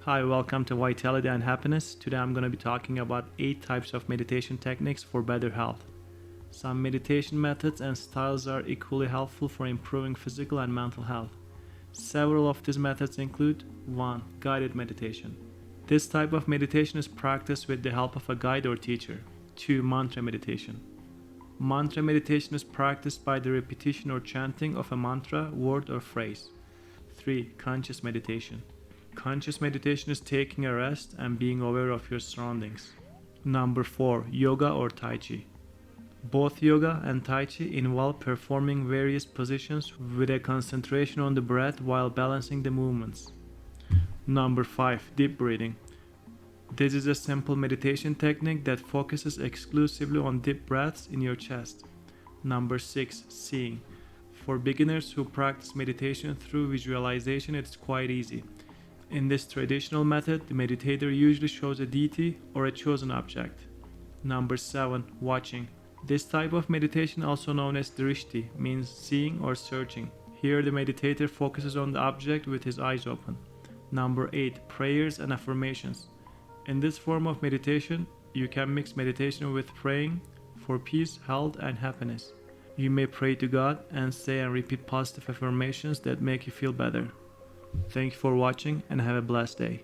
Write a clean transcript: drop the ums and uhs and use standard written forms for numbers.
Hi, welcome to Vitality and Happiness. Today I'm going to be talking about 8 types of meditation techniques for better health. Some meditation methods and styles are equally helpful for improving physical and mental health. Several of these methods include 1. Guided meditation. This type of meditation is practiced with the help of a guide or teacher. 2. Mantra meditation. Mantra meditation is practiced by the repetition or chanting of a mantra, word, or phrase. 3. Conscious meditation. Conscious meditation is taking a rest and being aware of your surroundings. Number 4. Yoga or Tai Chi. Both yoga and Tai Chi involve performing various positions with a concentration on the breath while balancing the movements. Number 5. Deep breathing. This is a simple meditation technique that focuses exclusively on deep breaths in your chest. Number 6. Seeing. For beginners who practice meditation through visualization, it's quite easy. In this traditional method, the meditator usually shows a deity or a chosen object. Number 7. Watching. This type of meditation, also known as drishti, means seeing or searching. Here the meditator focuses on the object with his eyes open. Number 8. Prayers and affirmations. In this form of meditation, you can mix meditation with praying for peace, health, and happiness. You may pray to God and say and repeat positive affirmations that make you feel better. Thank you for watching and have a blessed day.